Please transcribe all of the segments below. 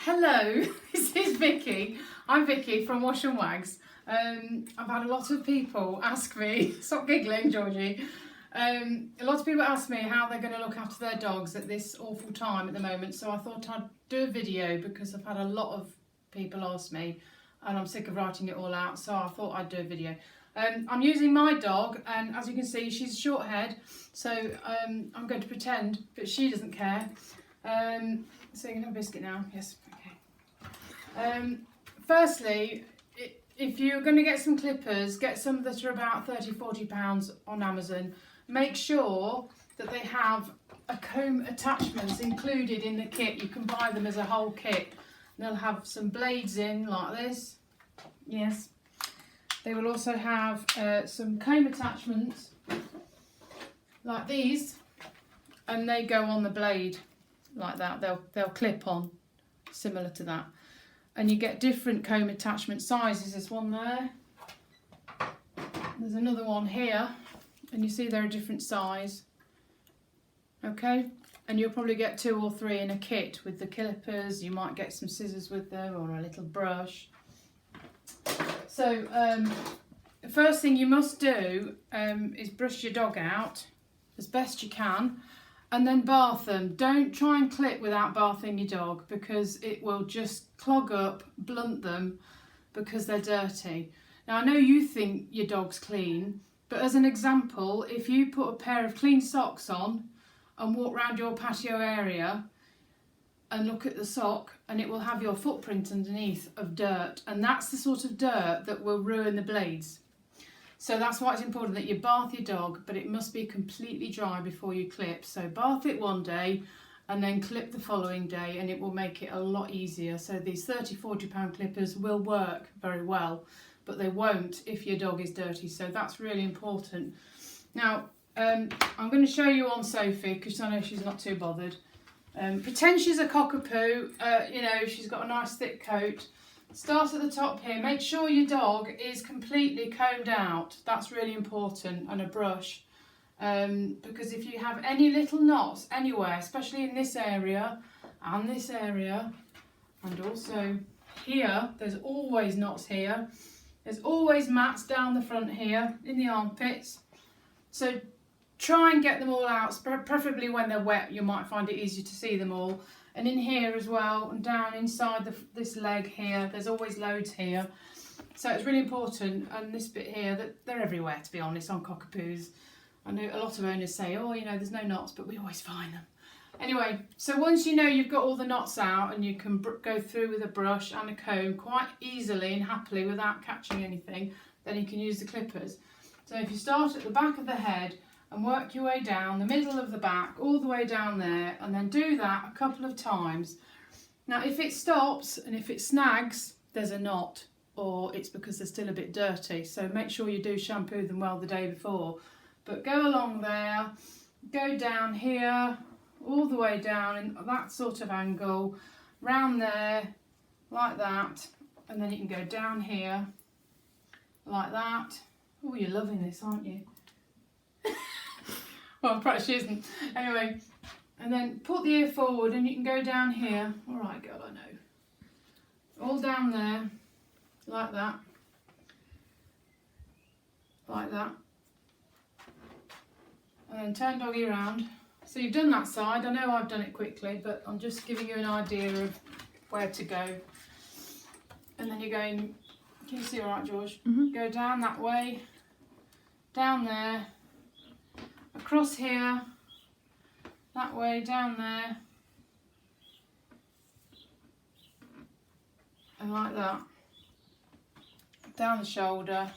Hello, this is Vicky. I'm Vicky from Wash and Wags. I've had a lot of people ask me, stop giggling Georgie, a lot of people ask me how they're going to look after their dogs at this awful time at the moment, so I thought I'd do a video because I've had a lot of people ask me and I'm sick of writing it all out, so I thought I'd do a video. I'm using my dog, and as you can see she's short haired, so I'm going to pretend that she doesn't care. So you can have a biscuit now, yes, okay. Firstly, if you're going to get some clippers, get some that are about £30–40 on Amazon. Make sure that they have a comb attachments included in the kit. You can buy them as a whole kit. They'll have some blades in like this, yes. They will also have some comb attachments like these, and they go on the blade like that. They'll clip on, similar to that. And you get different comb attachment sizes. There's one there. There's another one here, and you see they're a different size. Okay, and you'll probably get 2 or 3 in a kit with the clippers. You might get some scissors with them or a little brush. So the first thing you must do is brush your dog out as best you can, and then bath them. Don't try and clip without bathing your dog, because it will just clog up, blunt them, because they're dirty. Now I know you think your dog's clean, but as an example, if you put a pair of clean socks on and walk around your patio area and look at the sock, and it will have your footprint underneath of dirt, and that's the sort of dirt that will ruin the blades. So that's why it's important that you bath your dog, but it must be completely dry before you clip. So bath it one day and then clip the following day, and it will make it a lot easier. So these £30–40 clippers will work very well, but they won't if your dog is dirty. So that's really important. Now I'm going to show you on Sophie, because I know she's not too bothered. Pretend she's a cockapoo, you know, she's got a nice thick coat. Start at the top here. Make sure your dog is completely combed out. That's really important, and a brush. Because if you have any little knots anywhere, especially in this area, and also here, there's always knots here. There's always mats down the front here, in the armpits. So try and get them all out, preferably when they're wet. You might find it easier to see them all. And in here as well, and down inside this leg here, there's always loads here. So it's really important. And this bit here, that they're everywhere, to be honest, on cockapoos. I know a lot of owners say, oh, you know, there's no knots, but we always find them. Anyway, so once you know you've got all the knots out, and you can go through with a brush and a comb quite easily and happily without catching anything, then you can use the clippers. So if you start at the back of the head and work your way down the middle of the back, all the way down there, and then do that a couple of times. Now if it stops and if it snags, there's a knot, or it's because they're still a bit dirty. So make sure you do shampoo them well the day before. But go along there, go down here, all the way down in that sort of angle, round there, like that, and then you can go down here, like that. Oh, you're loving this, aren't you? Well, perhaps she isn't. Anyway, and then put the ear forward, and you can go down here. All right, girl, I know. All down there, like that. Like that. And then turn doggy around. So you've done that side. I know I've done it quickly, but I'm just giving you an idea of where to go. And then you're going, can you see all right, George? Mm-hmm. Go down that way, down there, across here, that way, down there, and like that, down the shoulder,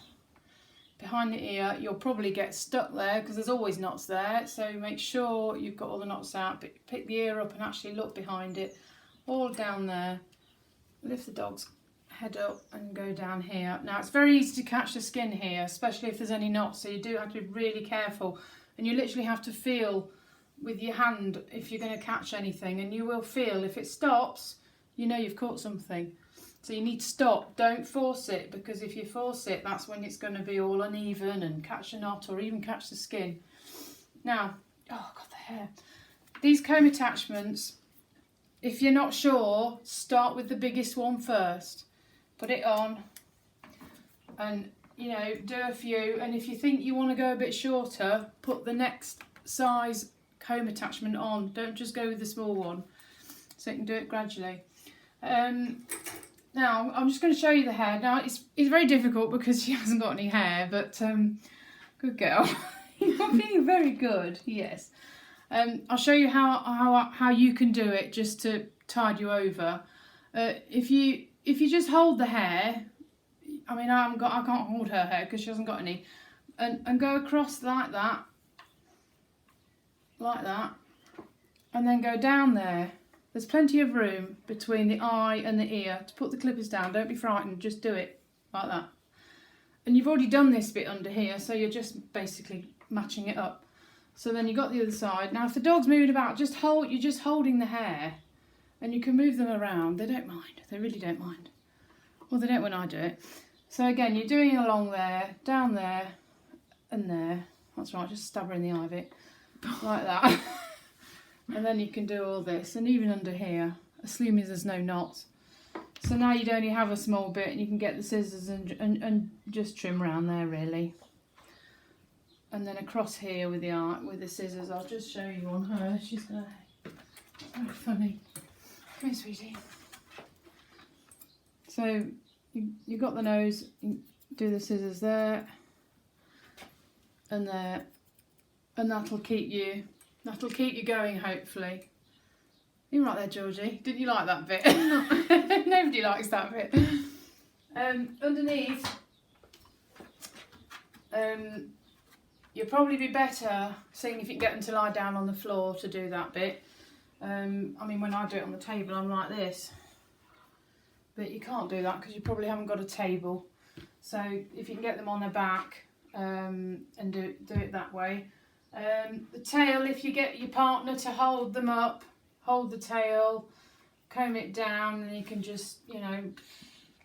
behind the ear. You'll probably get stuck there because there's always knots there, so make sure you've got all the knots out, but pick the ear up and actually look behind it, all down there. Lift the dog's head up and go down here. Now it's very easy to catch the skin here, especially if there's any knots, so you do have to be really careful. And you literally have to feel with your hand if you're going to catch anything, and you will feel. If it stops, you know you've caught something. So you need to stop. Don't force it, because if you force it, that's when it's going to be all uneven and catch a knot or even catch the skin. Now, oh God, the hair. These comb attachments, if you're not sure, start with the biggest one first. Put it on and, you know, do a few. And if you think you want to go a bit shorter, put the next size comb attachment on. Don't just go with the small one. So you can do it gradually. Now, I'm just going to show you the hair. Now, it's very difficult because she hasn't got any hair, but good girl. You're being very good, yes. I'll show you how you can do it just to tide you over. If you just hold the hair, I mean, I can't hold her hair because she hasn't got any, and go across like that, and then go down there. There's plenty of room between the eye and the ear to put the clippers down. Don't be frightened, just do it like that. And you've already done this bit under here, so you're just basically matching it up. So then you've got the other side. Now if the dog's moving about, you're just holding the hair, and you can move them around. They don't mind, they really don't mind. Well, they don't when I do it. So again, you're doing it along there, down there, and there. That's right, just stab her in the eye a bit, like that. And then you can do all this, and even under here, assuming there's no knots. So now you'd only have a small bit, and you can get the scissors and just trim around there really. And then across here with the scissors, I'll just show you on her. She's so funny. Come here, sweetie. So you got the nose, you do the scissors there and there, and that'll keep you going, hopefully. You're right there, Georgie. Didn't you like that bit? Nobody likes that bit. Underneath, you'll probably be better seeing if you can get them to lie down on the floor to do that bit. I mean, when I do it on the table, I'm like this. But you can't do that because you probably haven't got a table. So if you can get them on their back and do it that way. The tail, if you get your partner to hold them up, hold the tail, comb it down, and you can just, you know,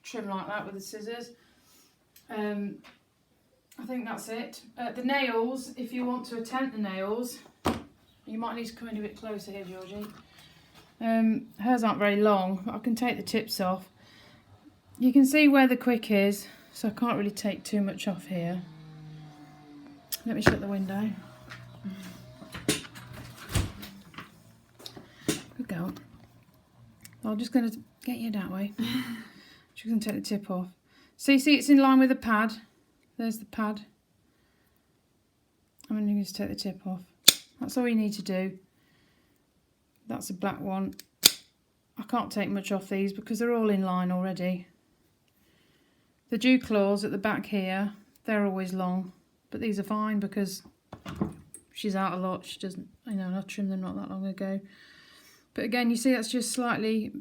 trim like that with the scissors. I think that's it. The nails, if you want to attempt the nails, you might need to come in a bit closer here, Georgie. Hers aren't very long, but I can take the tips off. You can see where the quick is, so I can't really take too much off here. Let me shut the window. Good girl. I'm just going to get you that way. Just going to take the tip off. So you see it's in line with the pad. There's the pad. I'm going to just take the tip off. That's all you need to do. That's a black one. I can't take much off these because they're all in line already. The dew claws at the back here, they're always long, but these are fine because she's out a lot. She doesn't, you know, I trimmed them not that long ago. But again, you see that's just slightly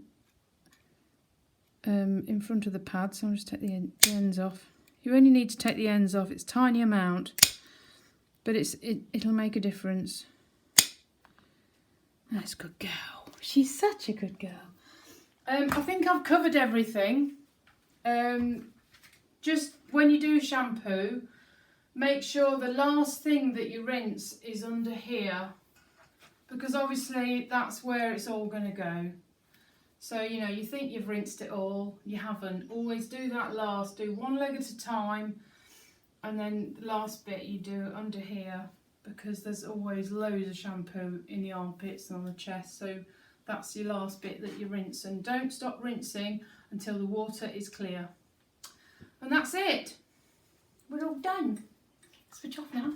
in front of the pad, so I'll just take the ends off. You only need to take the ends off. It's a tiny amount, but it'll make a difference. That's a good girl. She's such a good girl. I think I've covered everything. Just when you do shampoo, make sure the last thing that you rinse is under here, because obviously that's where it's all going to go. So, you know, you think you've rinsed it all, you haven't. Always do that last. Do one leg at a time, and then the last bit you do under here, because there's always loads of shampoo in the armpits and on the chest. So that's your last bit that you rinse, and don't stop rinsing until the water is clear. And that's it. We're all done. Switch off now.